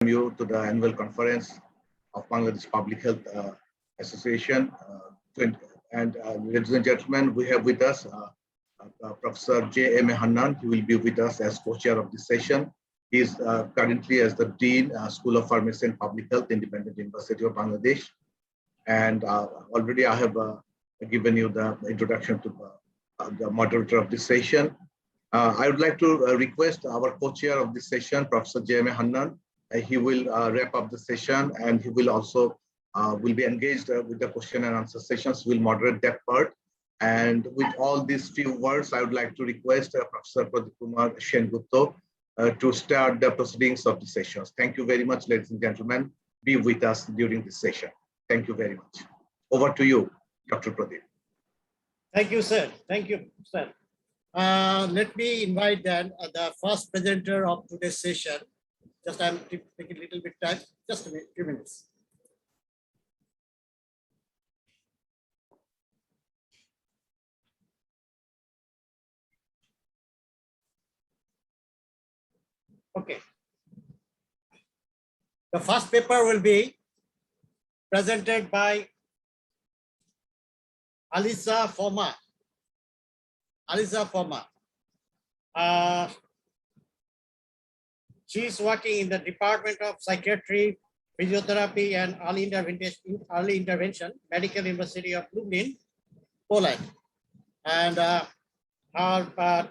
you to the annual conference of Bangladesh Public Health Association. Ladies and gentlemen, we have with us Professor J.M. Hannan. He will be with us as co-chair of this session. He is currently as the Dean, School of Pharmacy and Public Health, Independent University of Bangladesh. And already I have given you the introduction to the moderator of this session. I would like to request our co-chair of this session, Professor J.M. Hannan. He will wrap up the session, and he will also will be engaged with the question and answer sessions. Will moderate that part. And with all these few words, I would like to request Professor Pradeep Kumar Sengupta to start the proceedings of the sessions. Thank you very much, ladies and gentlemen. Be with us during this session. Thank you very much. Over to you, Dr. Pradeep. Thank you, sir. Thank you, sir. Let me invite then the first presenter of today's session. Just I'm taking a little bit time, just a few minutes. Okay. The first paper will be presented by Alisa Foma. Alisa Foma. She is working in the Department of Psychiatry, Physiotherapy, and Early Intervention, Medical University of Lublin, Poland. And her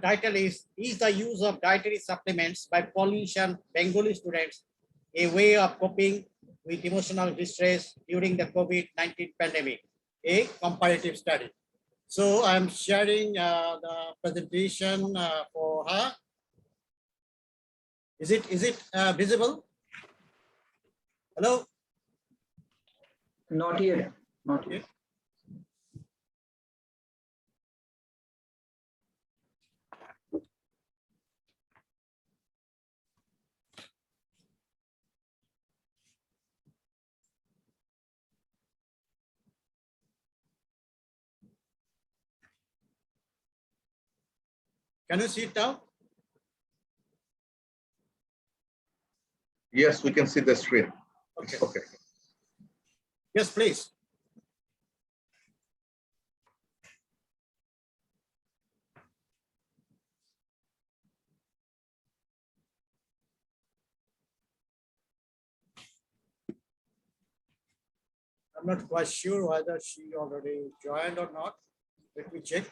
title is the use of dietary supplements by Polish and Bengali students a way of coping with emotional distress during the COVID-19 pandemic, a comparative study. So I'm sharing the presentation for her. Is it visible? Hello? Not yet. Not yet. Can you see it now? Yes, we can see the screen. Okay. Okay. Yes, please. I'm not quite sure whether she already joined or not. Let me check.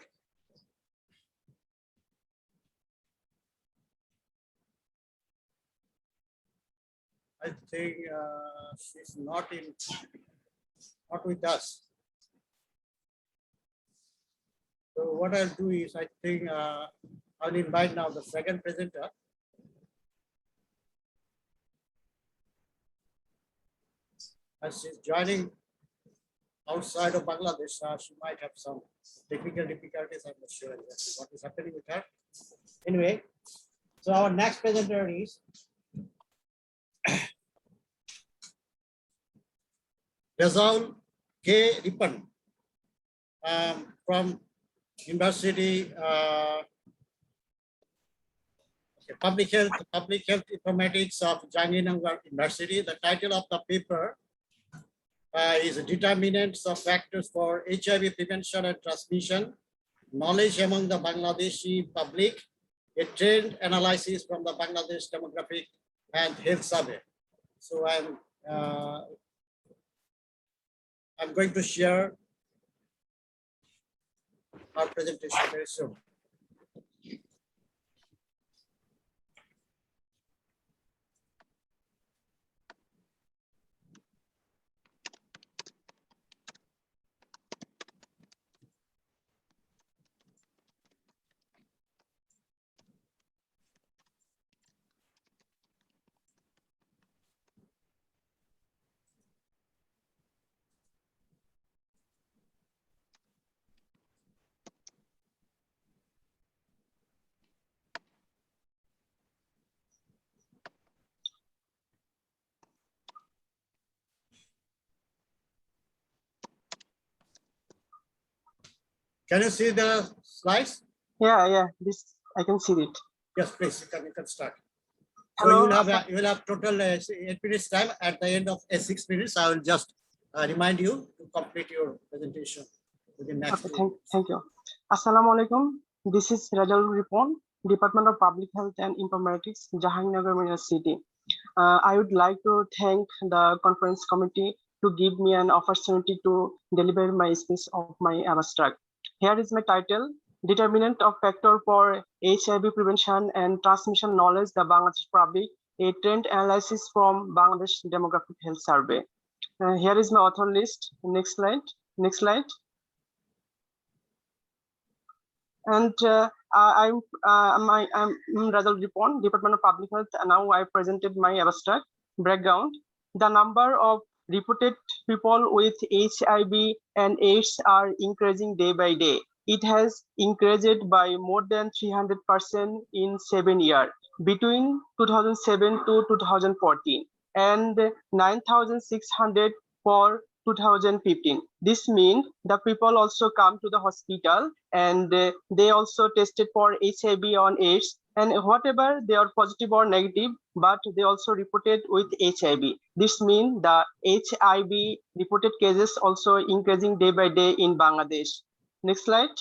I think she's not with us. So what I'll do is, I think I'll invite now the second presenter. As she's joining outside of Bangladesh, she might have some technical difficulties. I'm not sure exactly what is happening with her. Anyway, so our next presenter is Razaul K. Ripan from University Public Health Informatics of Jahangirnagar University. The title of the paper is Determinants of Factors for HIV Prevention and Transmission, Knowledge Among the Bangladeshi Public, a Trend Analysis from the Bangladesh Demographic and Health Survey. So I'm going to share our presentation very soon. Can you see the slides? Yeah. This I can see it. Yes, please. You can start. So Hello. you will have total 8 minutes time. At the end of 6 minutes, I will just remind you to complete your presentation within next. Okay, thank you. Assalamu alaikum. This is Rajal Ripon, Department of Public Health and Informatics, Jahangir University. I would like to thank the conference committee to give me an opportunity to deliver my speech of my abstract. Here is my title: Determinant of Factor for HIV Prevention and Transmission Knowledge, the Bangladesh Public, a Trend Analysis from Bangladesh Demographic Health Survey. Here is my author list. Next slide. Next slide. And I'm Rajal Ripon, Department of Public Health, and now I presented my abstract background. The number of reported people with HIV and AIDS are increasing day by day. It has increased by more than 300% in 7 years, between 2007 to 2014, and 9,600 for 2015. This means the people also come to the hospital and they also tested for HIV on AIDS, and whatever they are positive or negative, but they also reported with HIV. This means the HIV reported cases also increasing day by day in Bangladesh. Next slide.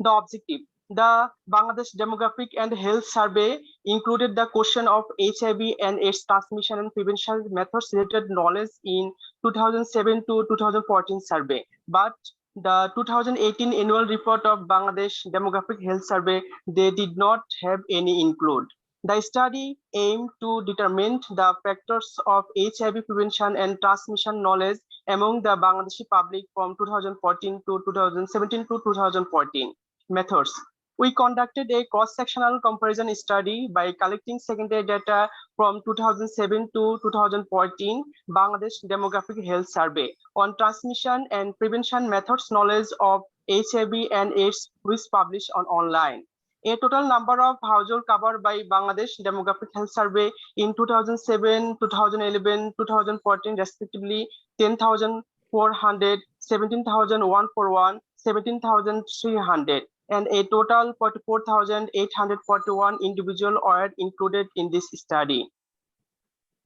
The objective. The Bangladesh Demographic and Health Survey included the question of HIV and AIDS transmission and prevention methods related knowledge in 2007 to 2014 survey. But the 2018 annual report of Bangladesh Demographic Health Survey, they did not have any include. The study aimed to determine the factors of HIV prevention and transmission knowledge among the Bangladeshi public from 2014 to 2017 to 2014. Methods. We conducted a cross-sectional comparison study by collecting secondary data from 2007 to 2014 Bangladesh Demographic Health Survey on transmission and prevention methods knowledge of HIV and AIDS, which published on online. A total number of households covered by Bangladesh Demographic Health Survey in 2007, 2011, 2014 respectively 10,400, 17,141, 17,300. And a total 44,841 individuals are included in this study.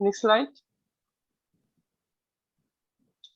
Next slide.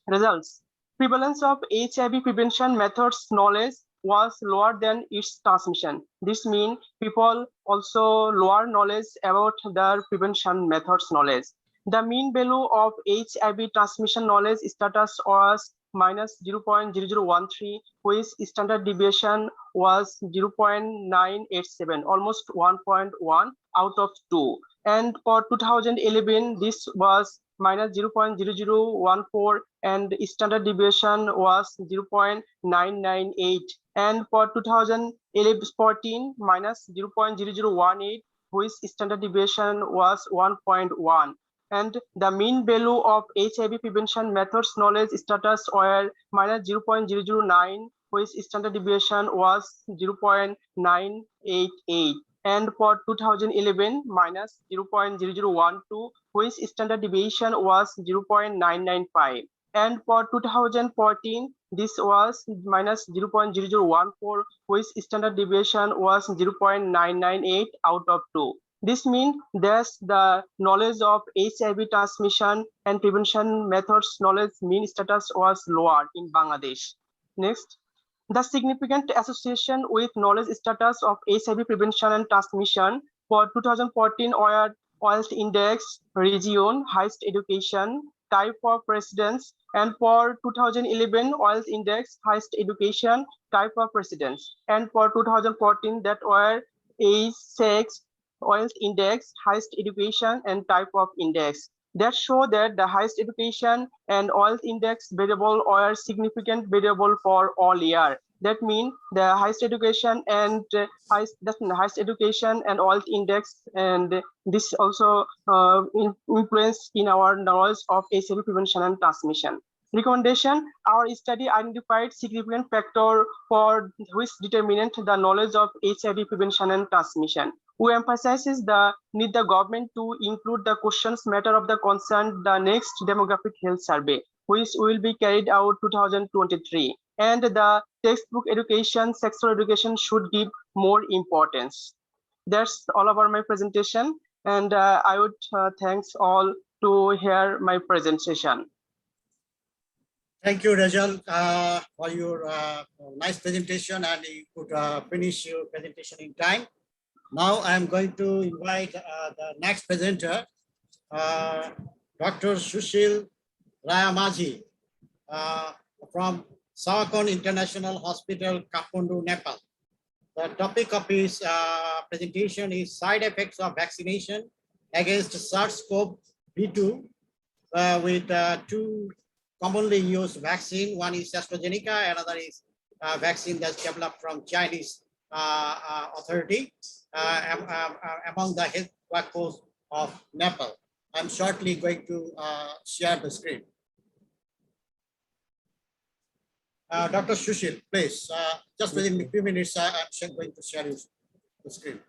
Results. Prevalence of HIV prevention methods knowledge was lower than its transmission. This means people also lower knowledge about their prevention methods knowledge. The mean value of HIV transmission knowledge status was minus 0.0013, which standard deviation was 0.987, almost 1.1 out of 2. And for 2011, this was minus 0.0014, and standard deviation was 0.998. And for 2014, minus 0.0018, which standard deviation was 1.1. And the mean value of HIV prevention methods knowledge status were minus 0.009, which standard deviation was 0.988. And for 2011, minus 0.0012, which standard deviation was 0.995. And for 2014, this was minus 0.0014, which standard deviation was 0.998 out of 2. This means thus the knowledge of HIV transmission and prevention methods knowledge mean status was lower in Bangladesh. Next, the significant association with knowledge status of HIV prevention and transmission for 2014 were wealth index, region, highest education, type of residence, and for 2011 wealth index, highest education, type of residence, and for 2014 that were age, sex, wealth index, highest education, and type of index. That show that the highest education and wealth index variable are significant variable for all year. That means the highest education and highest education and wealth index, and this also influence in our knowledge of HIV prevention and transmission. Recommendation: our study identified significant factor for which determinant the knowledge of HIV prevention and transmission. We emphasizes the need the government to include the questions matter of the concern the next demographic health survey, which will be carried out 2023. And the textbook education, sexual education should give more importance. That's all about my presentation, and I would thanks all to hear my presentation. Thank you, Rajal, for your nice presentation, and you could finish your presentation in time. Now I am going to invite the next presenter, Dr. Sushil Rayamaji from Sawakon International Hospital, Kathmandu, Nepal. The topic of his presentation is side effects of vaccination against SARS-CoV-2 with two commonly used vaccine. One is AstraZeneca, another is vaccine that's developed from Chinese authority among the health workforce of Nepal. I'm shortly going to share the screen. Dr. Sushil, please, just within a few minutes, I'm going to share the screen.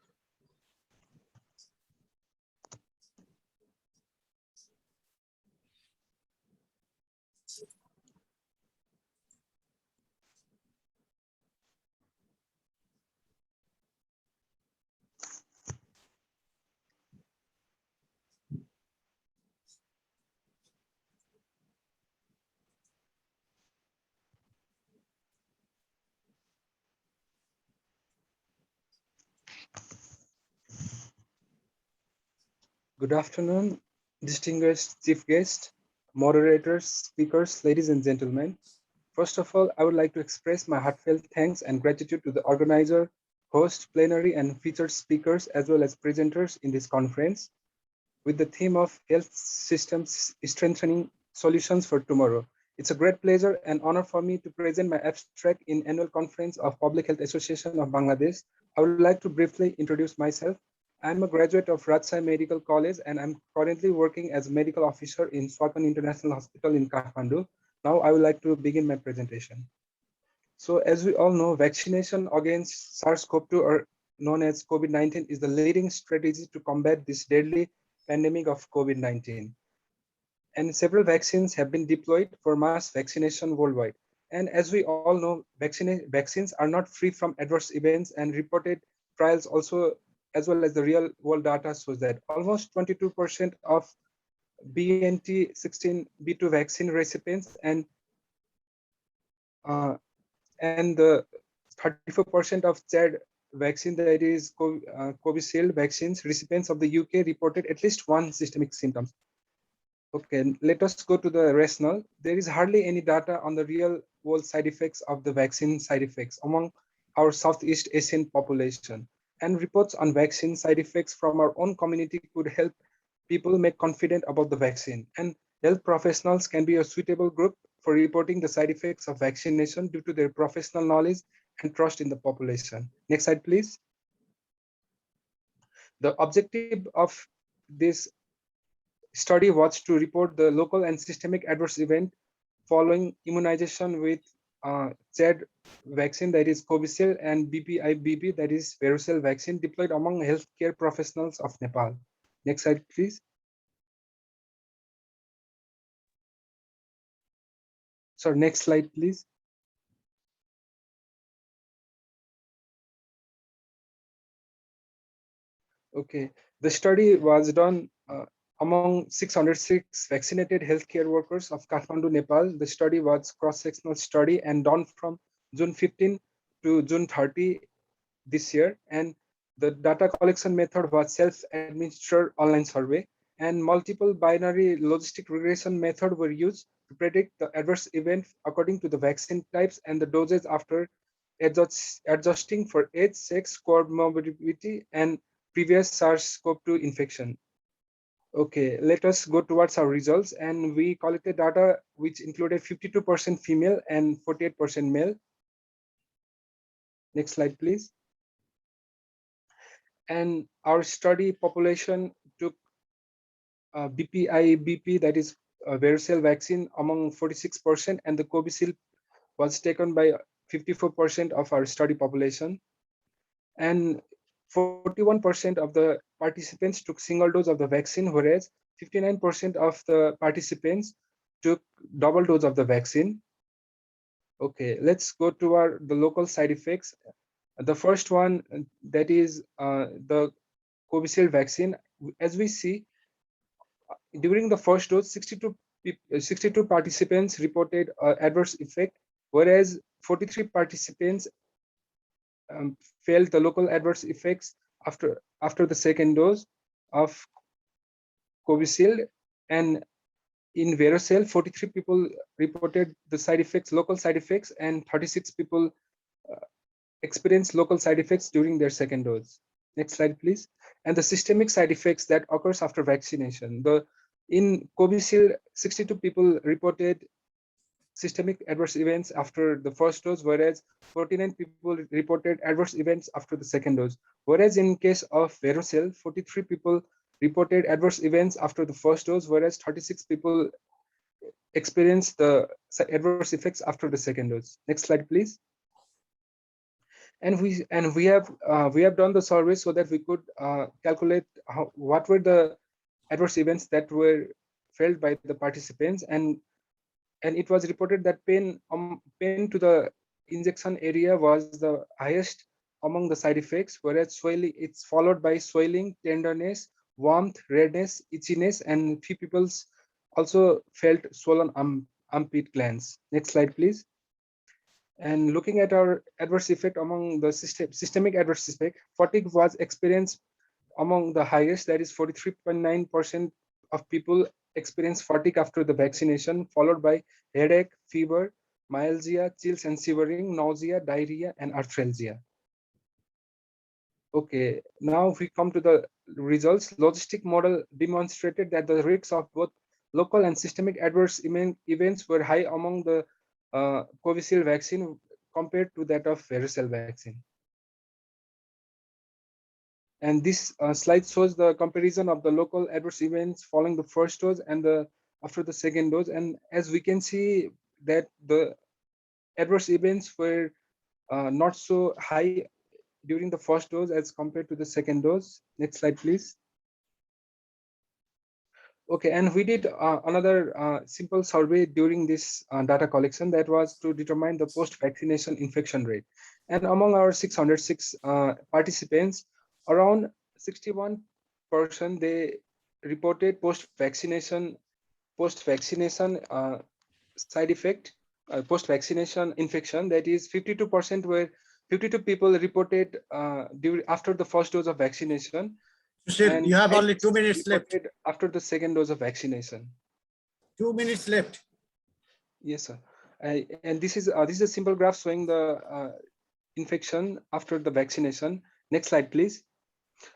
Good afternoon, distinguished chief guest, moderators, speakers, ladies and gentlemen. First of all, I would like to express my heartfelt thanks and gratitude to the organizer, host, plenary, and featured speakers, as well as presenters in this conference with the theme of Health Systems Strengthening Solutions for Tomorrow. It's a great pleasure and honor for me to present my abstract in Annual Conference of Public Health Association of Bangladesh. I would like to briefly introduce myself. I'm a graduate of Rajshahi Medical College, and I'm currently working as a medical officer in Sawakon International Hospital in Kathmandu. Now I would like to begin my presentation. So as we all know, vaccination against SARS-CoV-2, or known as COVID-19, is the leading strategy to combat this deadly pandemic of COVID-19. And several vaccines have been deployed for mass vaccination worldwide. And as we all know, vaccines are not free from adverse events, and reported trials also, as well as the real world data, shows that almost 22% of BNT16B2 vaccine recipients and the 34% of CHAD vaccine, that is Covishield vaccines recipients of the UK, reported at least one systemic symptoms. Okay, let us go to the rationale. There is hardly any data on the real world side effects of the vaccine side effects among our Southeast Asian population. And reports on vaccine side effects from our own community could help people make confident about the vaccine. And health professionals can be a suitable group for reporting the side effects of vaccination due to their professional knowledge and trust in the population. Next slide, please. The objective of this study was to report the local and systemic adverse event following immunization with CHAD vaccine, that is Covishield, and BPIBP, that is varicella vaccine, deployed among healthcare professionals of Nepal. Next slide, please. So next slide, please. Okay, the study was done among 606 vaccinated healthcare workers of Kathmandu, Nepal. The study was cross-sectional study and done from June 15 to June 30 this year. And the data collection method was self-administered online survey, and multiple binary logistic regression method were used to predict the adverse event according to the vaccine types and the doses after adjusting for age, sex, comorbidity, and previous SARS-CoV-2 infection. Okay, let us go towards our results. And we collected data which included 52% female and 48% male. Next slide, please. And our study population took BPIBP, that is varicella vaccine, among 46%, and the Covishield was taken by 54% of our study population. And 41% of the participants took single dose of the vaccine, whereas 59% of the participants took double dose of the vaccine. Okay, let's go to the local side effects. The first one, that is the Covishield vaccine. As we see, during the first dose, 62 participants reported adverse effect, whereas 43 participants felt the local adverse effects after the second dose of Covishield. And in Verocell, 43 people reported the side effects, local side effects, and 36 people experienced local side effects during their second dose. Next slide, please. And the systemic side effects that occurs after vaccination. In Covishield, 62 people reported systemic adverse events after the first dose, whereas 49 people reported adverse events after the second dose. Whereas in case of Verocell, 43 people reported adverse events after the first dose, whereas 36 people experienced the adverse effects after the second dose. Next slide, please. And we have done the survey so that we could calculate what were the adverse events that were felt by the participants, and it was reported that pain to the injection area was the highest among the side effects, whereas swelling, it's followed by swelling, tenderness, warmth, redness, itchiness, and few people also felt swollen armpit glands. Next slide, please. And looking at our adverse effect among the systemic adverse effect, fatigue was experienced among the highest, that is 43.9% of people experienced fatigue after the vaccination, followed by headache, fever, myalgia, chills and shivering, nausea, diarrhea, and arthralgia. Okay, now we come to the results. Logistic model demonstrated that the risks of both local and systemic adverse events were high among the Covishield vaccine compared to that of Verocell vaccine. And this slide shows the comparison of the local adverse events following the first dose and after the second dose. And as we can see that the adverse events were not so high during the first dose as compared to the second dose. Next slide, please. Okay, and we did another simple survey during this data collection, that was to determine the post-vaccination infection rate. And among our 606 participants, around 61% they reported post-vaccination side effect, post-vaccination infection. That is 52% were 52 people reported after the first dose of vaccination. Sushil, you have only 2 minutes left. After the second dose of vaccination. 2 minutes left. Yes, sir. And this is a simple graph showing the infection after the vaccination. Next slide, please.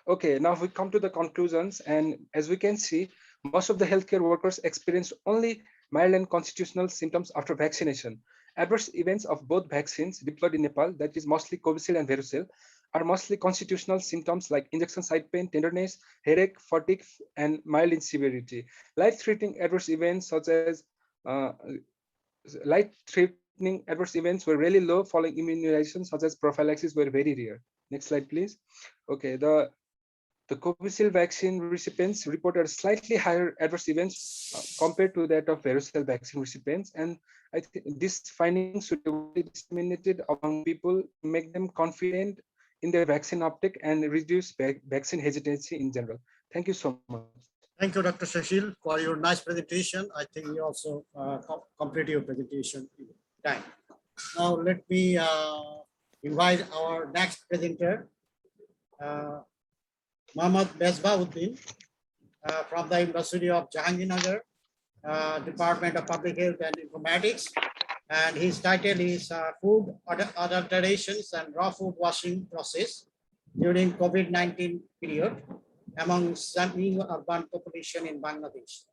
Okay, now we come to the conclusions, and as we can see, most of the healthcare workers experienced only mild and constitutional symptoms after vaccination. Adverse events of both vaccines deployed in Nepal, that is mostly Covishield and Verocell, are mostly constitutional symptoms like injection site pain, tenderness, headache, fatigue, and mild in severity. Life-threatening adverse events such as life-threatening adverse events were really low following immunization, such as prophylaxis, were very rare. Next slide, please. Okay, the Covishield vaccine recipients reported slightly higher adverse events compared to that of Verocell vaccine recipients, and I think these findings should be disseminated among people to make them confident in their vaccine uptake and reduce vaccine hesitancy in general. Thank you so much. Thank you, Dr. Shashil, for your nice presentation. I think you also completed your presentation in time. Now let me invite our next presenter, Mohammad Mesbauddin from the University of Jahangirnagar, Department of Public Health and Informatics. And his title is Food Adulterations and Raw Food Washing Process during COVID-19 period among semi-urban population in Bangladesh.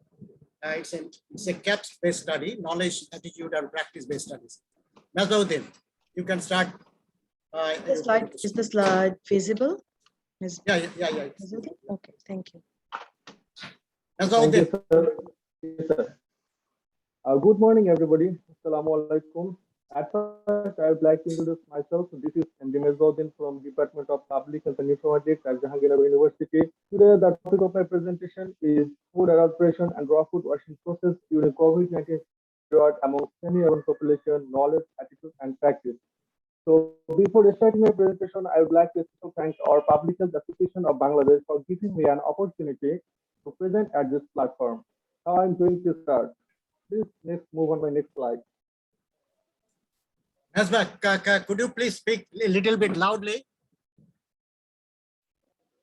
It's a CAPS-based study, knowledge, attitude, and practice-based studies. Mesbauddin, you can start. Is the slide visible? Yeah. Okay, thank you. Thank you, sir. Yes, sir. Good morning, everybody. Assalamu alaikum. At first, I would like to introduce myself. This is Md Mesbauddin from Department of Public Health and Informatics at Jahangirnagar University. Today, the topic of my presentation is food adulteration and raw food washing process during COVID-19 period among semi-urban population, knowledge, attitude, and practice. So before starting my presentation, I would like to thank our Public Health Association of Bangladesh for giving me an opportunity to present at this platform. Now I'm going to start. Please next move on my next slide. Nazma, could you please speak a little bit loudly?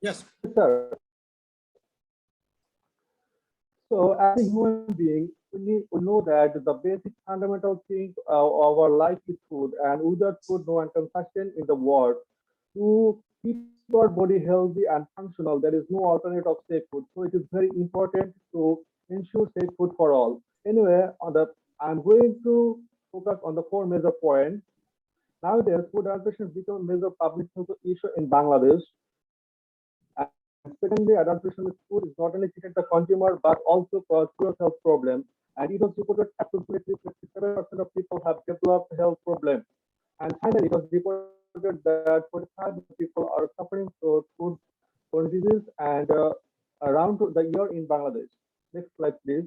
Yes. Yes, sir. So as a human being, we know that the basic fundamental thing of our life is food, and without food, no one can sustain in the world. To keep our body healthy and functional, there is no alternative of safe food. So it is very important to ensure safe food for all. Anyway, I'm going to focus on the four major points. Nowadays, food adulteration has become a major public health issue in Bangladesh. And secondly, adulteration with food is not only cheated the consumer but also cause serious health problems. And it was reported approximately 57% of people have developed health problems. And finally, it was reported that 45% of people are suffering from food disease and around the year in Bangladesh. Next slide, please.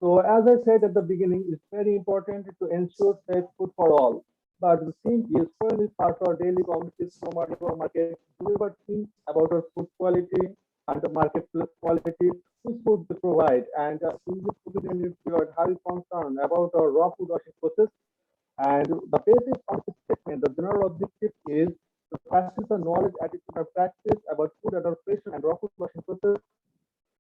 So as I said at the beginning, it's very important to ensure safe food for all. But the thing is, when we start our daily commodities from our neighbor market, do we ever think about our food quality and the marketplace quality, which food they provide? And in this COVID-19 period, how is concerned about our raw food washing process? And the basis of this statement, the general objective is to practice the knowledge, attitude, and practice about food adulteration and raw food washing process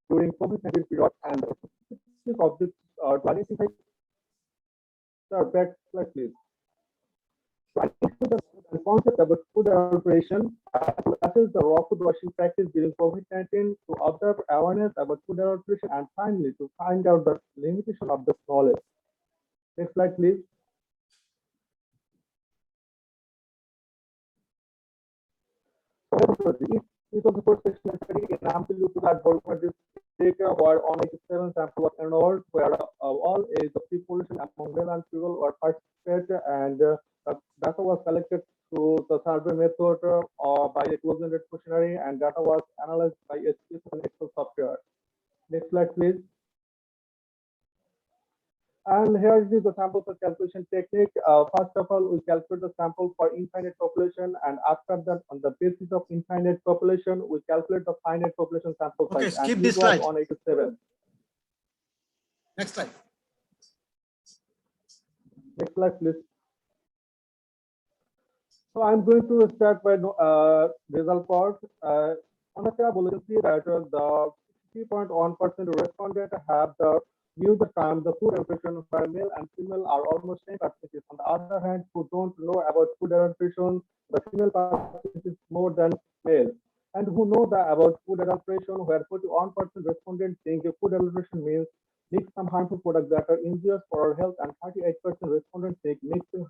during COVID-19 period. And the specific objectives are to identify. Sir, back slide, please. The concept about food adulteration, to assess the raw food washing practice during COVID-19, to observe awareness about food adulteration, and finally to find out the limitation of the knowledge. Next slide, please. It was the first section study in Ampilu to that Bollywood data where on 87 sample was enrolled, where all age of population among male and female were participated, and data was collected through the survey method by a closed-ended questionnaire, and data was analyzed by SPSS and Excel software. Next slide, please. And here is the sample for calculation technique. First of all, we calculate the sample for infinite population, and after that, on the basis of infinite population, we calculate the finite population sample size. Okay, skip and this slide. On 87. Next slide. Next slide, please. So I'm going to start by result part. On the table, you can see that the 60.1% respondent have knew the term the food adulteration, where male and female are almost same percentages. On the other hand, who don't know about food adulteration, the female percentage is more than male. And who know about food adulteration, where 41% respondents think food adulteration means mix some harmful products that are injurious for our health, and 38% respondents think mixing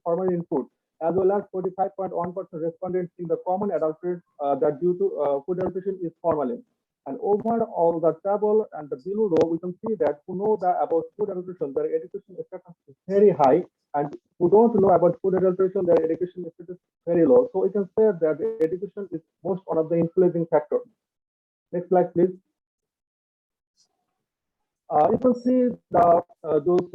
formalin in food, as well as 45.1% respondents think the common adulterate that due to food adulteration is formalin. And overall, the table and the below row, we can see that who know about food adulteration, their education status is very high, and who don't know about food adulteration, their education status is very low. So we can say that the education is most one of the influencing factors. Next slide, please. You can see those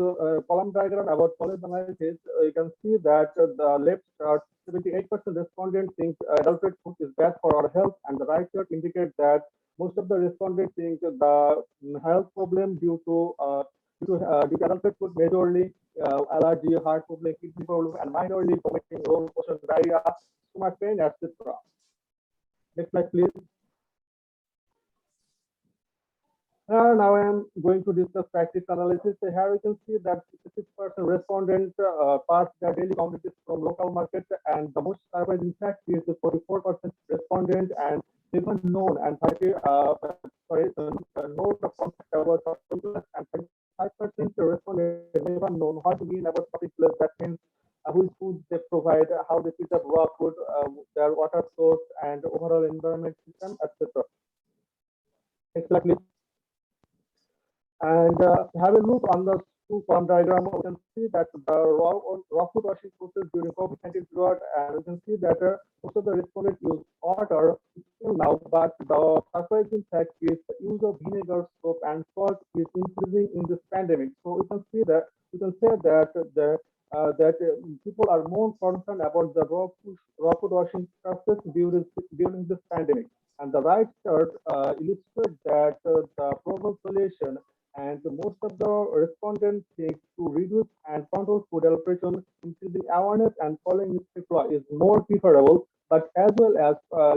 column diagram about college analysis. You can see that the left chart, 78% respondents think adulterated food is bad for our health, and the right chart indicates that most of the respondents think the health problem due to adulterated food, majorly allergy, heart problem, kidney problem, and minorly vomiting, low motion, diarrhea, stomach pain, etc. Next slide, please. Now I am going to discuss practice analysis. So here we can see that 66% respondents passed their daily commodities from local market, and the most surprising fact is the 44% respondent and even known and 30 know the concept about and 35% respondent never known how to be about public place. That means whose food they provide, how they treat the raw food, their water source, and overall environment system, etc. Next slide, please. And have a look on the two column diagram. You can see that the raw food washing process during COVID-19 period, and you can see that most of the respondents use water still now, but the surprising fact is the use of vinegar, soap, and salt is increasing in this pandemic. So we can see that you can say that the that people are more concerned about the raw food washing process during this pandemic. And the right chart illustrates that the proposed solution and most of the respondents think to reduce and control food allocation, increasing awareness and following strict law is more preferable, but as well as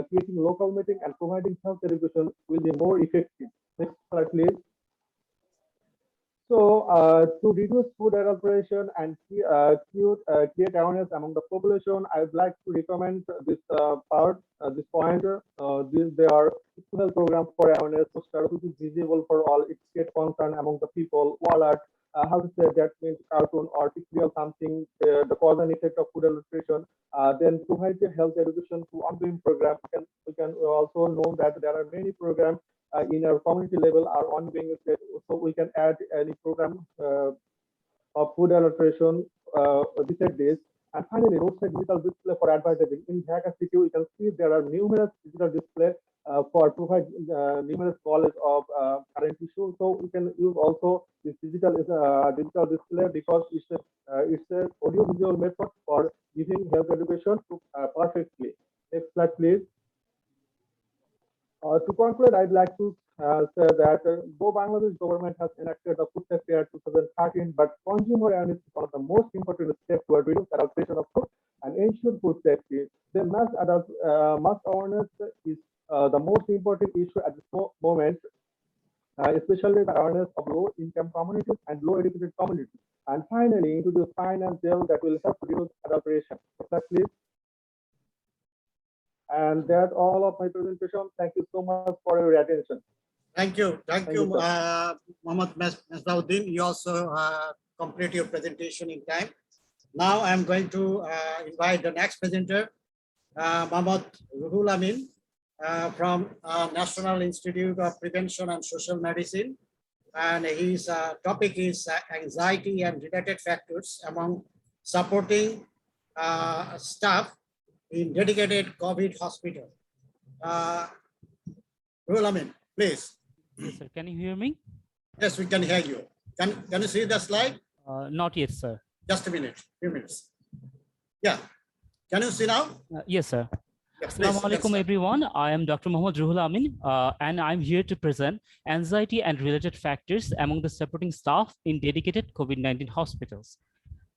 creating local meeting and providing health education will be more effective. Next slide, please. So, to reduce food adulteration and create awareness among the population, I would like to recommend this this point. There are health program for awareness poster, which is visible for all. It creates concern among the people. Wallet, how to say that means cartoon or pictorial something, the cause and effect of food adulteration. Then provide the health education through ongoing program. We can also know that there are many programs in our community level are ongoing, so we can add any program of food adulteration beside this. And finally, roadside digital display for advertising. In Dhaka City, you can see there are numerous digital display for provide numerous knowledge of current issues. So we can use also this digital display because it's a audio visual method for giving health education perfectly. Next slide, please. To conclude, I'd like to say that though Bangladesh government has enacted the Food Safety Act 2013, but consumer awareness is one of the most important steps toward reduce adulteration of food and ensure food safety. The mass awareness is the most important issue at this moment, especially the awareness of low-income communities and low-educated communities. And finally, introduce finance bill that will help reduce adulteration. Next slide, please. And that's all of my presentation. Thank you so much for your attention. Thank you, Mohammed Mesbauddin. You also complete your presentation in time. Now I'm going to invite the next presenter, Mohammed Ruhul Amin from National Institute of Prevention and Social Medicine. And his topic is anxiety and related factors among supporting staff in dedicated COVID hospital. Ruhul Amin, please. Yes, sir. Can you hear me? Yes, we can hear you. Can you see the slide? Not yet, sir. Just a minute, few minutes. Yeah. Can you see now? Yes, sir. Yes, Assalamu alaikum, everyone. I am Dr. Mohammed Ruhul Amin, and I'm here to present anxiety and related factors among the supporting staff in dedicated COVID-19 hospitals.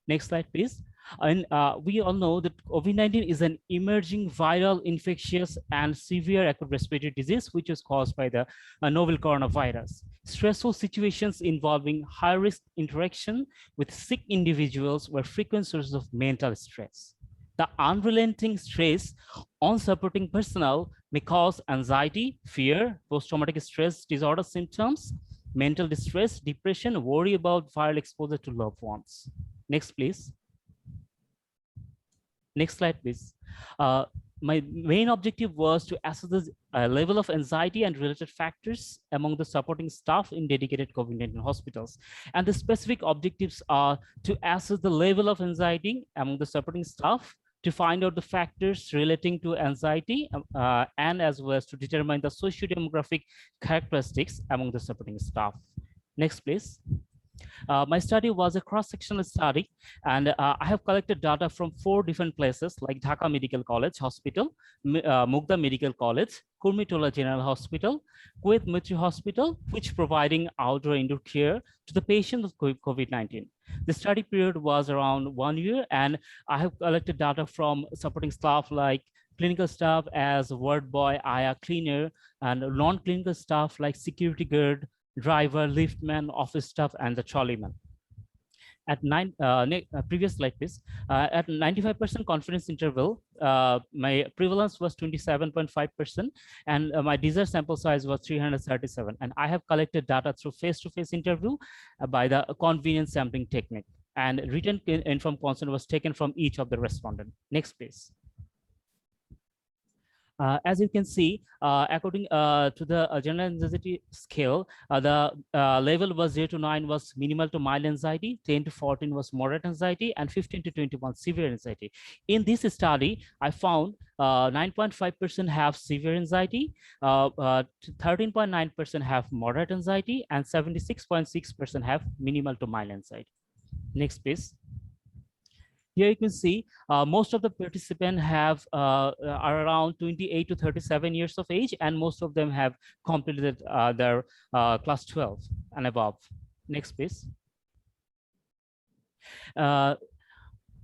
Next slide, please. And we all know that COVID-19 is an emerging viral, infectious, and severe acute respiratory disease, which is caused by the novel coronavirus. Stressful situations involving high-risk interaction with sick individuals were frequent sources of mental stress. The unrelenting stress on supporting personnel may cause anxiety, fear, post-traumatic stress disorder symptoms, mental distress, depression, worry about viral exposure to loved ones. Next, please. Next slide, please. My main objective was to assess the level of anxiety and related factors among the supporting staff in dedicated COVID-19 hospitals. And the specific objectives are to assess the level of anxiety among the supporting staff, to find out the factors relating to anxiety, and as well as to determine the socio-demographic characteristics among the supporting staff. Next, please. My study was a cross-sectional study, and I have collected data from 4 different places like Dhaka Medical College Hospital, Mugda Medical College, Kurmitola General Hospital, Kuwait Mitri Hospital, which providing outdoor indoor care to the patients with COVID-19. The study period was around 1 year, and I have collected data from supporting staff like clinical staff as ward boy, AYA cleaner, and non-clinical staff like security guard, driver, liftman, office staff, and the trolleyman. At previous slide, please. At 95% confidence interval, my prevalence was 27.5%, and my desired sample size was 337. And I have collected data through face-to-face interview by the convenience sampling technique. And written informed consent was taken from each of the respondents. Next, please. As you can see, according to the general anxiety scale, the level was 0 to 9 was minimal to mild anxiety, 10 to 14 was moderate anxiety, and 15 to 21 severe anxiety. In this study, I found 9.5% have severe anxiety, 13.9% have moderate anxiety, and 76.6% have minimal to mild anxiety. Next, please. Here you can see most of the participants are around 28 to 37 years of age, and most of them have completed their class 12 and above. Next, please.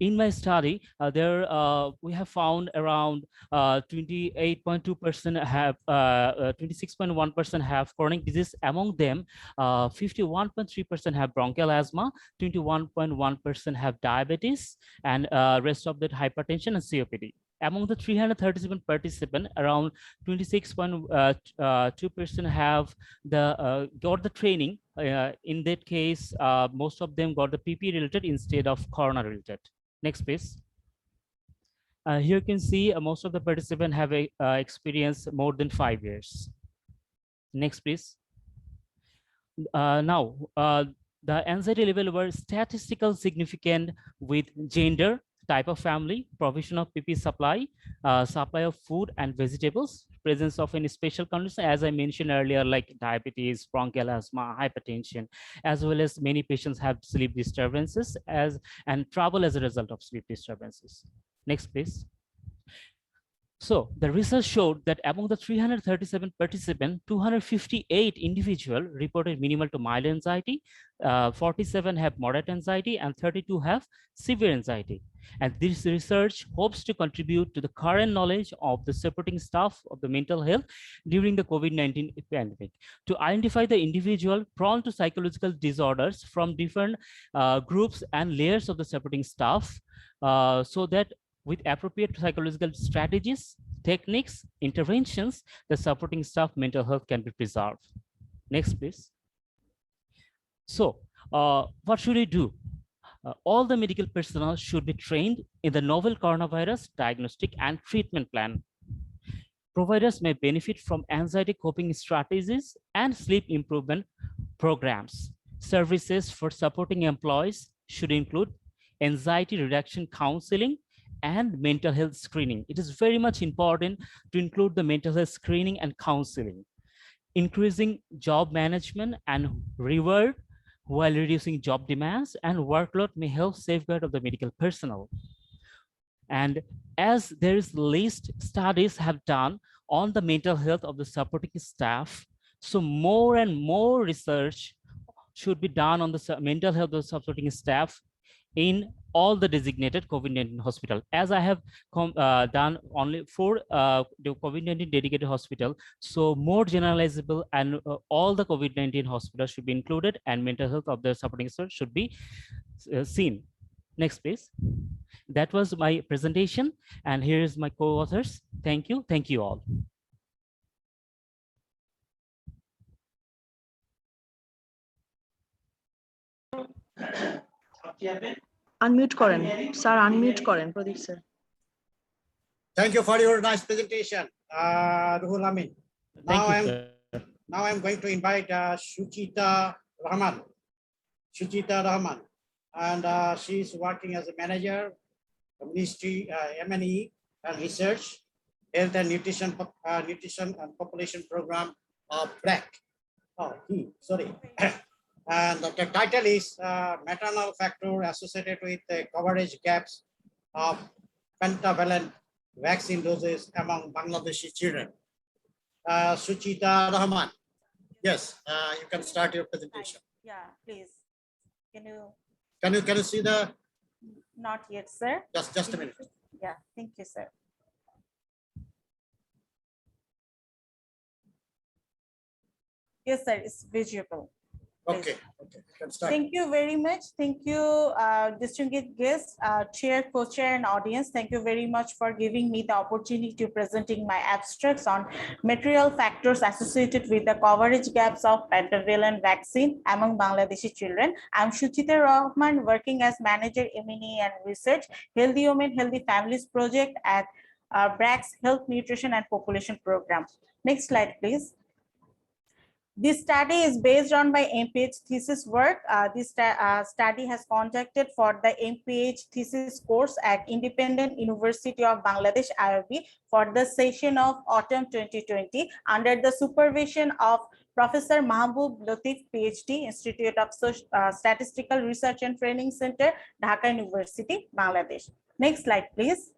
In my study, we have found around 28.2% have 26.1% have chronic disease. Among them, 51.3% have bronchial asthma, 21.1% have diabetes, and rest of that hypertension and COPD. Among the 337 participants, around 26.2% have got the training. In that case, most of them got the PP related instead of corona related. Next, please. Here you can see most of the participants have experienced more than 5 years. Next, please. Now, the anxiety level were statistical significant with gender, type of family, provision of PP supply, supply of food and vegetables, presence of any special condition, as I mentioned earlier, like diabetes, bronchial asthma, hypertension, as well as many patients have sleep disturbances and trouble as a result of sleep disturbances. Next, please. So the research showed that among the 337 participants, 258 individuals reported minimal to mild anxiety, 47 have moderate anxiety, and 32 have severe anxiety. And this research hopes to contribute to the current knowledge of the supporting staff of the mental health during the COVID-19 pandemic to identify the individual prone to psychological disorders from different groups and layers of the supporting staff, so that with appropriate psychological strategies, techniques, interventions, the supporting staff mental health can be preserved. Next, please. So what should we do? All the medical personnel should be trained in the novel coronavirus diagnostic and treatment plan. Providers may benefit from anxiety coping strategies and sleep improvement programs. Services for supporting employees should include anxiety reduction counseling and mental health screening. It is very much important to include the mental health screening and counseling. Increasing job management and reward while reducing job demands and workload may help safeguard of the medical personnel. And as there is least studies have done on the mental health of the supporting staff, so more and more research should be done on the mental health of the supporting staff in all the designated COVID-19 hospital. As I have done only for the COVID-19 dedicated hospital, so more generalizable and all the COVID-19 hospitals should be included and mental health of the supporting staff should be seen. Next, please. That was my presentation, and here is my co-authors. Thank you. Thank you all. Unmute করেন sir, unmute করেন প্রদীপ sir. Thank you for your nice presentation, Ruhul Amin. Now I'm going to invite Suchita Rahman. Suchita Rahman, and she is working as a manager, Ministry M&E and Research, Health and Nutrition and Population Program of BRAC. Oh, sorry. And the title is maternal factor associated with the coverage gaps of pentavalent vaccine doses among Bangladeshi children. Suchita Rahman, yes, you can start your presentation. Yeah, please. Can you see the? Not yet, sir. Just a minute. Yeah, thank you, sir. Yes, sir, it's visible. Okay, you can start. Thank you very much. Thank you, distinguished guests, chair, co-chair, and audience. Thank you very much for giving me the opportunity to presenting my abstracts on material factors associated with the coverage gaps of pentavalent vaccine among Bangladeshi children. I'm Suchita Rahman, working as manager M&E and Research, Healthy Women, Healthy Families project at BRAC's Health, Nutrition, and Population Program. Next slide, please. This study is based on my MPH thesis work. This study has conducted for the MPH thesis course at Independent University of Bangladesh, IOB, for the session of autumn 2020 under the supervision of Professor Mahbub Latif, PhD, Institute of Statistical Research and Training Center, Dhaka University, Bangladesh. Next slide, please.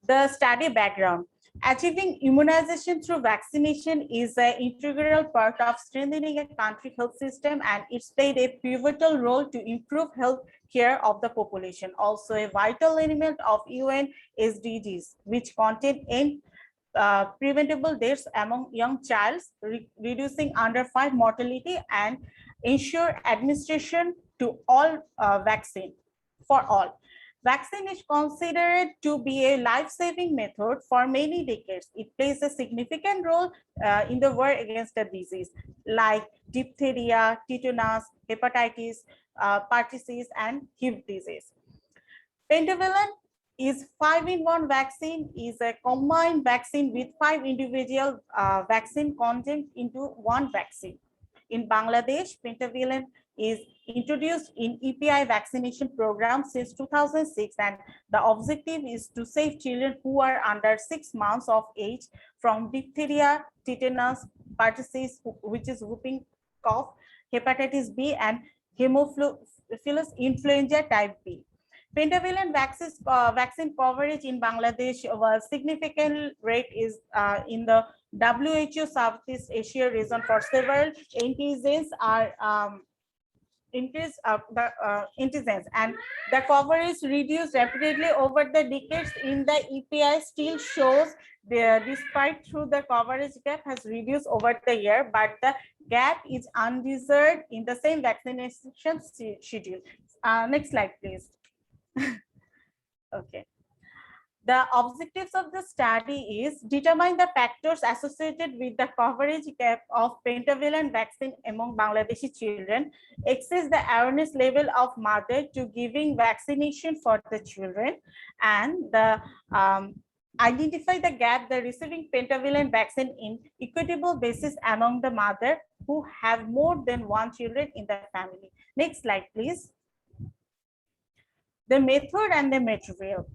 The study background. Achieving immunization through vaccination is an integral part of strengthening a country's health system, and it's played a pivotal role to improve health care of the population. Also a vital element of UN SDGs, which contain preventable deaths among young childs, reducing under 5 mortality, and ensure administration to all vaccine for all. Vaccine is considered to be a life-saving method for many decades. It plays a significant role in the war against the disease like diphtheria, tetanus, hepatitis, pertussis, and HIV disease. Pentavalent is 5-in-1 vaccine, is a combined vaccine with 5 individual vaccine content into one vaccine. In Bangladesh, pentavalent is introduced in EPI vaccination program since 2006, and the objective is to save children who are under 6 months of age from diphtheria, tetanus, pertussis, which is whooping cough, hepatitis B, and Haemophilus influenza type B. Pentavalent vaccine coverage in Bangladesh was significant rate is in the WHO Southeast Asia region for several antigens are increase antigens, and the coverage reduced rapidly over the decades. In the EPI still shows despite through the coverage gap has reduced over the year, but the gap is undeserved in the same vaccination schedule. Next slide, please. Okay. The objectives of the study is determine the factors associated with the coverage gap of pentavalent vaccine among Bangladeshi children, assess the awareness level of mother to giving vaccination for the children, and the identify the gap the receiving pentavalent vaccine in equitable basis among the mother who have more than one children in the family. Next slide, please. The method and the material.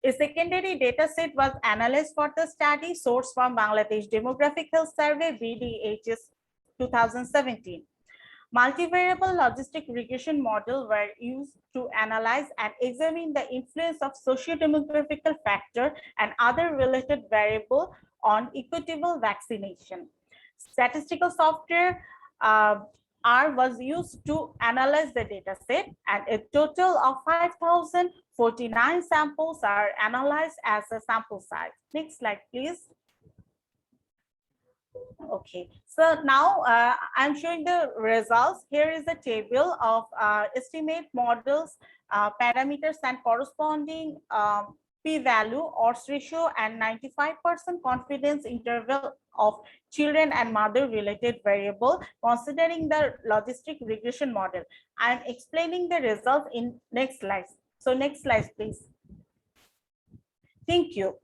A secondary data set was analyzed for the study, sourced from Bangladesh Demographic Health Survey, BDHS 2017. Multivariable logistic regression model were used to analyze and examine the influence of socio-demographic factor and other related variable on equitable vaccination. Statistical software R was used to analyze the data set, and a total of 5,049 samples are analyzed as a sample size. Next slide, please. Okay, so now I'm showing the results. Here is a table of estimate models, parameters, and corresponding p-value, odds ratio, and 95% confidence interval of children and mother related variable considering the logistic regression model. I'm explaining the results in next slides. So next slide, please. Thank you.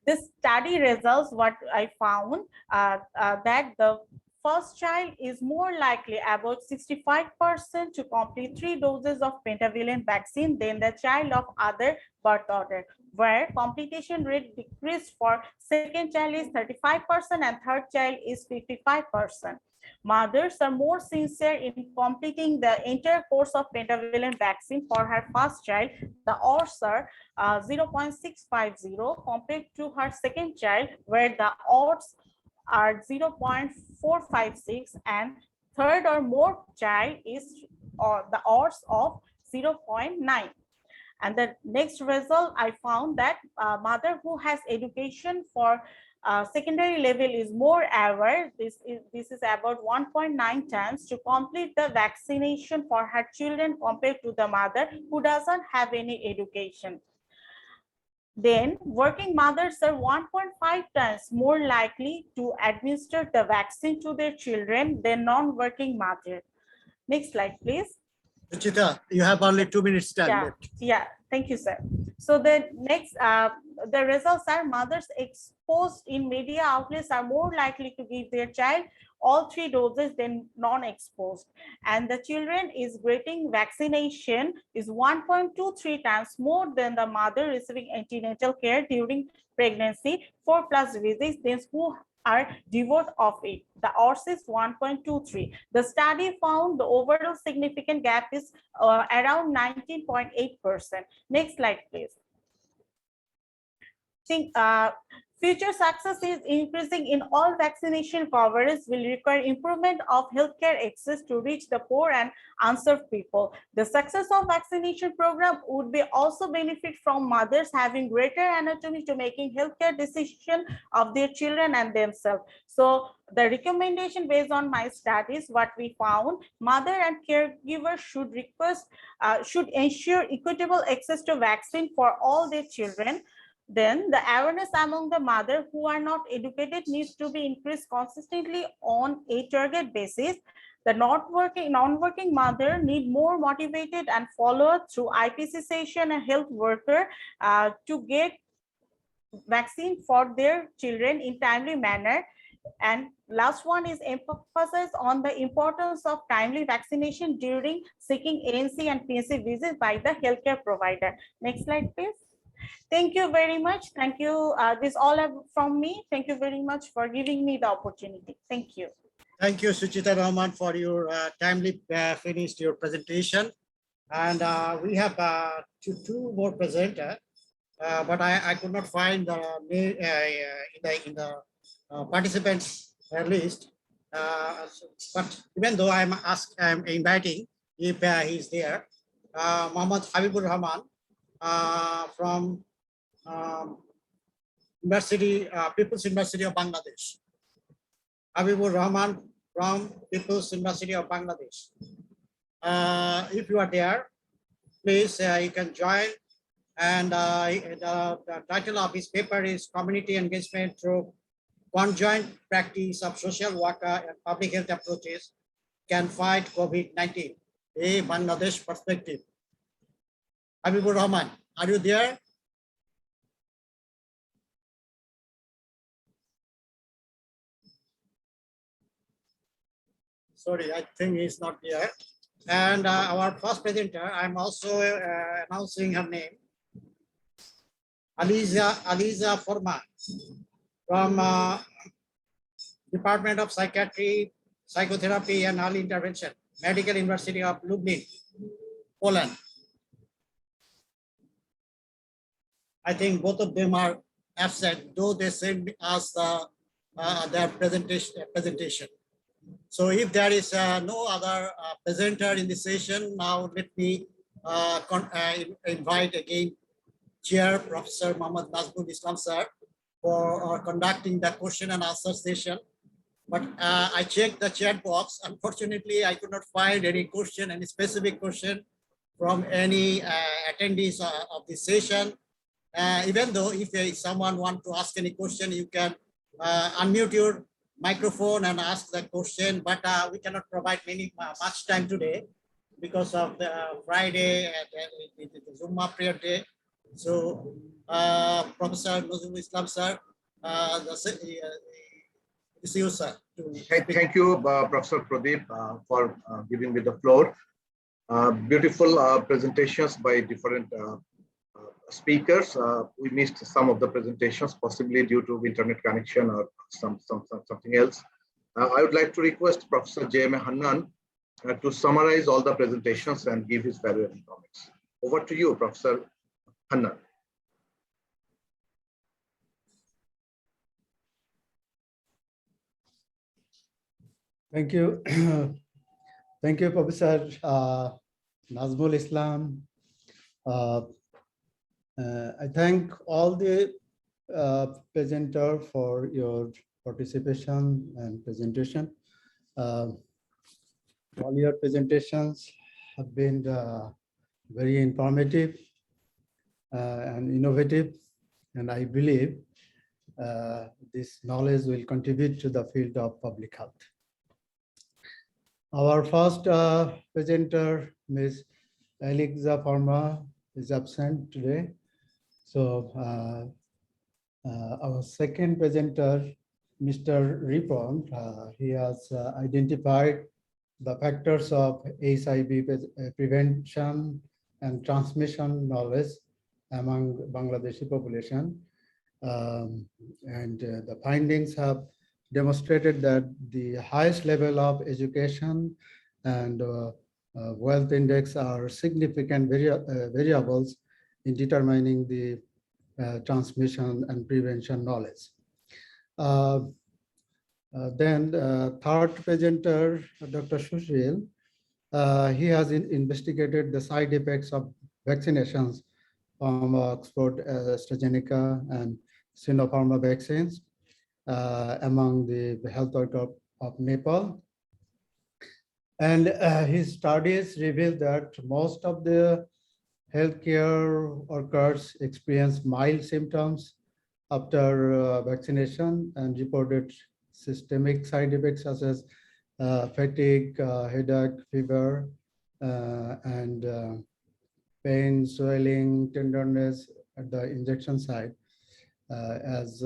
The study results, what I found that the first child is more likely, about 65%, to complete 3 doses of pentavalent vaccine than the child of other birth order, where completion rate decreased for second child is 35% and third child is 55%. Mothers are more sincere in completing the entire course of pentavalent vaccine for her first child. The odds are 0.650 compared to her second child, where the odds are 0.456, and third or more child is the odds of 0.9. And the next result, I found that mother who has education for secondary level is more aware. This is about 1.9 times to complete the vaccination for her children compared to the mother who doesn't have any education. Then working mothers are 1.5 times more likely to administer the vaccine to their children than non-working mother. Next slide, please. Ruchita, you have only 2 minutes time left. Yeah, thank you, sir. So the next, the results are mothers exposed in media outlets are more likely to give their child all 3 doses than non-exposed. And the children is getting vaccination is 1.23 times more than the mother receiving antenatal care during pregnancy, 4+ visits, than who are devoid of it. The odds is 1.23. The study found the overall significant gap is around 19.8%. Next slide, please. Future success is increasing in all vaccination coverage will require improvement of healthcare access to reach the poor and unserved people. The success of vaccination program would be also benefit from mothers having greater autonomy to making healthcare decision of their children and themselves. So the recommendation based on my studies, what we found, mother and caregivers should ensure equitable access to vaccine for all their children. Then the awareness among the mother who are not educated needs to be increased consistently on a target basis. The non-working mother need more motivated and follow through IPC session and health worker to get vaccine for their children in timely manner. And last one is emphasis on the importance of timely vaccination during seeking ANC and PNC visits by the healthcare provider. Next slide, please. Thank you very much. Thank you. This all from me. Thank you very much for giving me the opportunity. Thank you. Thank you, Suchita Rahman, for your timely finished your presentation. And we have two more presenters, but I could not find the in the participants list. But even though I'm inviting, if he's there, Mohammad Habibur Rahman from People's University of Bangladesh. Habibur Rahman from People's University of Bangladesh. If you are there, please you can join. And the title of his paper is Community Engagement Through Conjoint Practice of Social Worker and Public Health Approaches Can Fight COVID-19, a Bangladesh Perspective. Habibur Rahman, are you there? Sorry, I think he's not here. And our first presenter, I'm also announcing her name, Aliza Forma from Department of Psychiatry, Psychotherapy and Early Intervention, Medical University of Lublin, Poland. I think both of them are absent, though they sent us their presentation. So if there is no other presenter in the session, now let me invite again Chair Professor Muhammad Nazmul Islam sir for conducting the question and answer session. But I checked the chat box. Unfortunately, I could not find any question, any specific question from any attendees of the session. Even though if someone wants to ask any question, you can unmute your microphone and ask the question, but we cannot provide much time today because of the Friday and the Zoom prayer day. So Professor Nazmul Islam sir, it's you, sir. Thank you, Professor Pradeep, for giving me the floor. Beautiful presentations by different speakers. We missed some of the presentations, possibly due to internet connection or something else. I would like to request Professor J.M. Hannan to summarize all the presentations and give his valuable comments. Over to you, Professor Hannan. Thank you. Thank you, Professor Nazmul Islam. I thank all the presenter for your participation and presentation. All your presentations have been very informative and innovative, and I believe this knowledge will contribute to the field of public health. Our first presenter, Ms. Aliza Forma, is absent today. So our second presenter, Mr. Ripon, he has identified the factors of HIV prevention and transmission knowledge among Bangladeshi population. And the findings have demonstrated that the highest level of education and wealth index are significant variables in determining the transmission and prevention knowledge. Then third presenter, Dr. Sushil, he has investigated the side effects of vaccinations from Oxford AstraZeneca and Sinopharm vaccines among the health worker of Nepal. And his studies revealed that most of the healthcare workers experienced mild symptoms after vaccination and reported systemic side effects such as fatigue, headache, fever, and pain, swelling, tenderness at the injection site as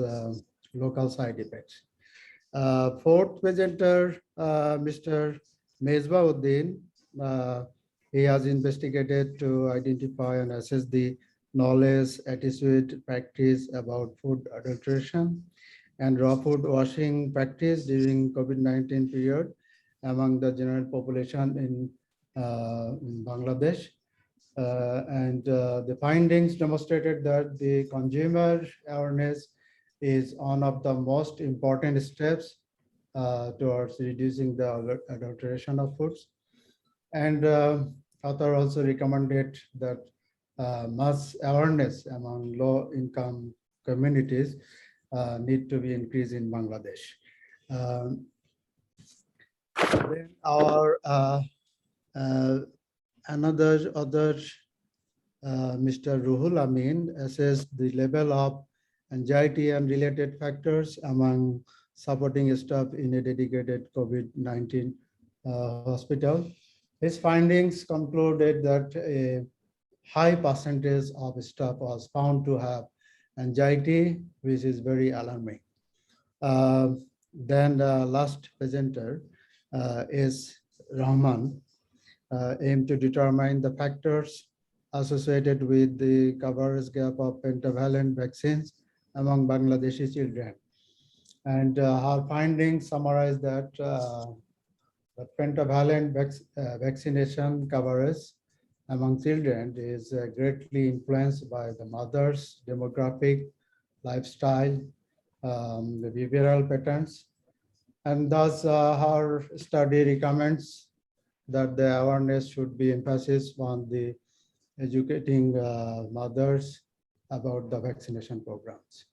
local side effects. Fourth presenter, Mr. Mesbauddin, he has investigated to identify and assess the knowledge, attitude, practice about food adulteration and raw food washing practice during COVID-19 period among the general population in Bangladesh. The findings demonstrated that the consumer awareness is one of the most important steps towards reducing the adulteration of foods. And author also recommended that mass awareness among low-income communities need to be increased in Bangladesh. Then our other Mr. Ruhul Amin assessed the level of anxiety and related factors among supporting staff in a dedicated COVID-19 hospital. His findings concluded that a high percentage of staff was found to have anxiety, which is very alarming. Then the last presenter is Rahman, aimed to determine the factors associated with the coverage gap of pentavalent vaccines among Bangladeshi children. And her findings summarize that the pentavalent vaccination coverage among children is greatly influenced by the mother's demographic, lifestyle, the behavioral patterns. And thus her study recommends that the awareness should be emphasis on the educating mothers about the vaccination programs.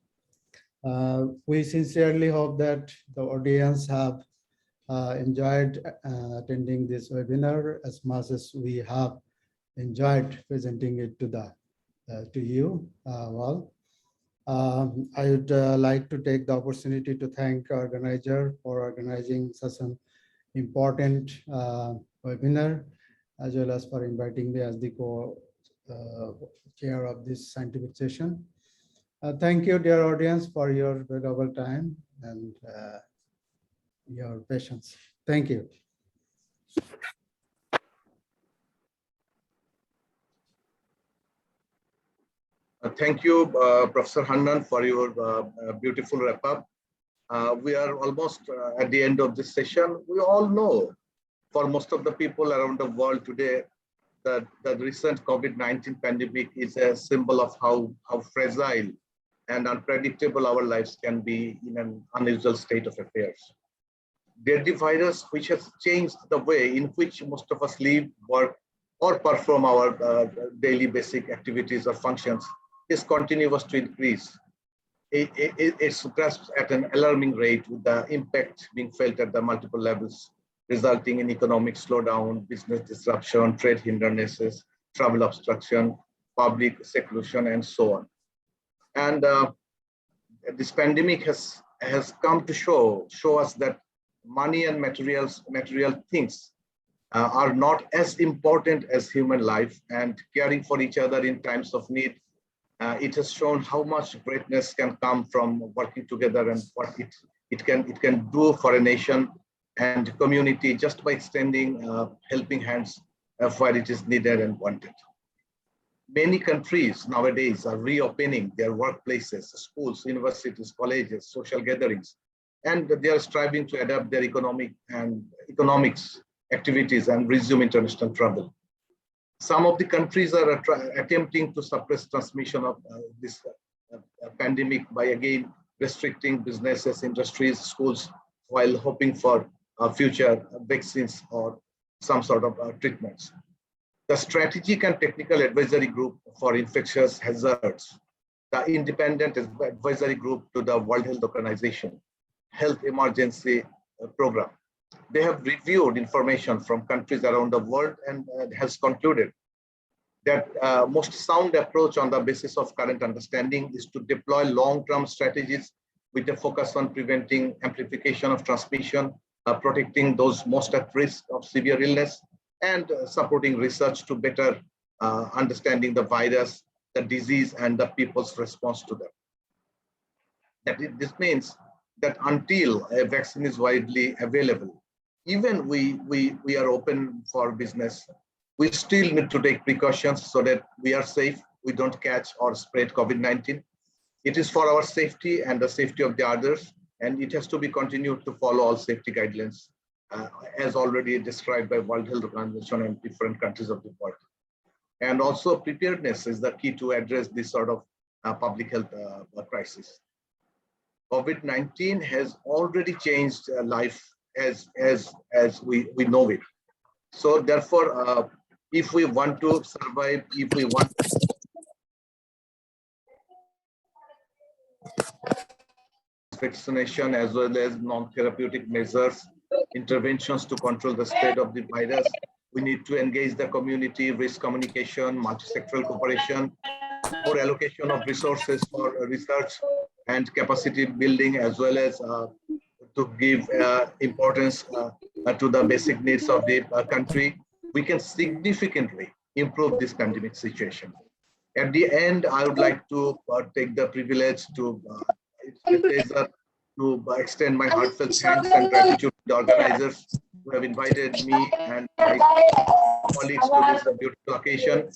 We sincerely hope that the audience have enjoyed attending this webinar as much as we have enjoyed presenting it to you all. I would like to take the opportunity to thank organizer for organizing such an important webinar, as well as for inviting me as the co-chair of this scientific session. Thank you, dear audience, for your valuable time and your patience. Thank you. Thank you, Professor Hannan, for your beautiful wrap-up. We are almost at the end of this session. We all know, for most of the people around the world today, that the recent COVID-19 pandemic is a symbol of how fragile and unpredictable our lives can be in an unusual state of affairs. Deadly virus, which has changed the way in which most of us live, work, or perform our daily basic activities or functions, is continuous to increase. It's grasped at an alarming rate, with the impact being felt at the multiple levels, resulting in economic slowdown, business disruption, trade hindrances, travel obstruction, public seclusion, and so on. And this pandemic has come to show us that money and material things are not as important as human life, and caring for each other in times of need. It has shown how much greatness can come from working together, and what it can do for a nation and community just by extending helping hands where it is needed and wanted. Many countries nowadays are reopening their workplaces, schools, universities, colleges, social gatherings, and they are striving to adapt their economics activities and resume international travel. Some of the countries are attempting to suppress transmission of this pandemic by again restricting businesses, industries, schools, while hoping for future vaccines or some sort of treatments. The Strategic and Technical Advisory Group for Infectious Hazards, the independent advisory group to the World Health Organization Health Emergency Program. They have reviewed information from countries around the world and has concluded that most sound approach on the basis of current understanding is to deploy long-term strategies with a focus on preventing amplification of transmission, protecting those most at risk of severe illness, and supporting research to better understanding the virus, the disease, and the people's response to them. This means that until a vaccine is widely available, even we are open for business, we still need to take precautions so that we are safe, we don't catch or spread COVID-19. It is for our safety and the safety of the others, and it has to be continued to follow all safety guidelines as already described by World Health Organization and different countries of the world. And also preparedness is the key to address this sort of public health crisis. COVID-19 has already changed life as we know it. So therefore, if we want to survive, if we want vaccination as well as non-therapeutic measures, interventions to control the spread of the virus, we need to engage the community, risk communication, multi-sectoral cooperation, more allocation of resources for research and capacity building, as well as to give importance to the basic needs of the country. We can significantly improve this pandemic situation. At the end, I would like to take the privilege to it's a pleasure to extend my heartfelt thanks and gratitude to the organizers who have invited me and my colleagues to this beautiful occasion.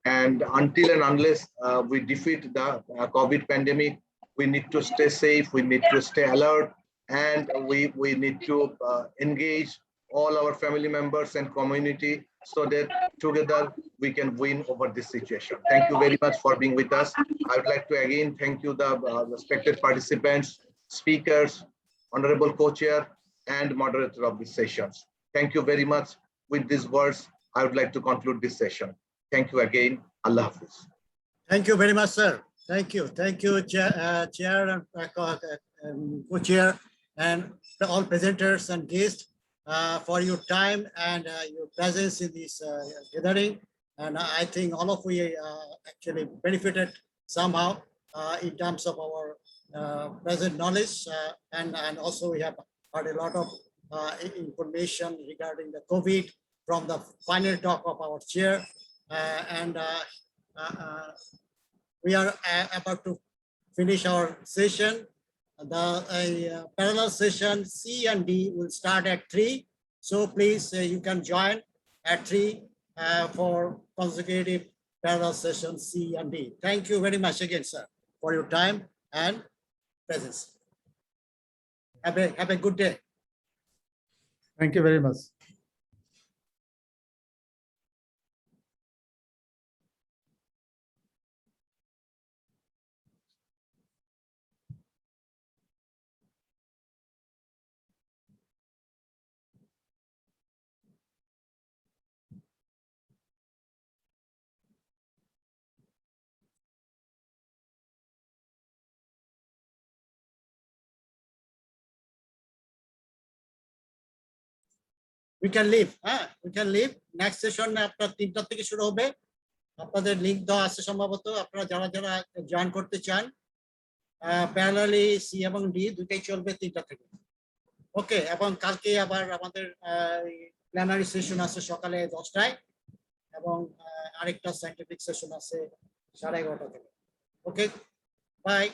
And until and unless we defeat the COVID pandemic, we need to stay safe, we need to stay alert, and we need to engage all our family members and community so that together we can win over this situation. Thank you very much for being with us. I would like to again thank you, the respected participants, speakers, honorable co-chair, and moderator of these sessions. Thank you very much. With these words, I would like to conclude this session. Thank you again. Allah Hafiz. Thank you very much, sir. Thank you. Thank you, Chair and co-chair, and all presenters and guests for your time and your presence in this gathering. And I think all of we actually benefited somehow in terms of our present knowledge. And also we have heard a lot of information regarding the COVID from the final talk of our chair. We are about to finish our session. The parallel session C and D will start at 3. So please, you can join at 3 for consecutive parallel session C and D. Thank you very much again, sir, for your time and presence. Have a good day. Thank you very much. We can leave. We can leave. Next session আপনার 3টা থেকে শুরু হবে। আপনাদের link দেওয়া আছে সম্ভবত, আপনারা যারা যারা জয়েন করতে চান প্যারালালি সি এবং ডি দুটেই চলবে 3টা থেকে। ওকে, এবং কালকে আবার আমাদের প্ল্যানারি সেশন আছে সকালে 10টায় এবং আরেকটা সায়েন্টিফিক সেশন আছে 11:30 থেকে। ওকে, বাই।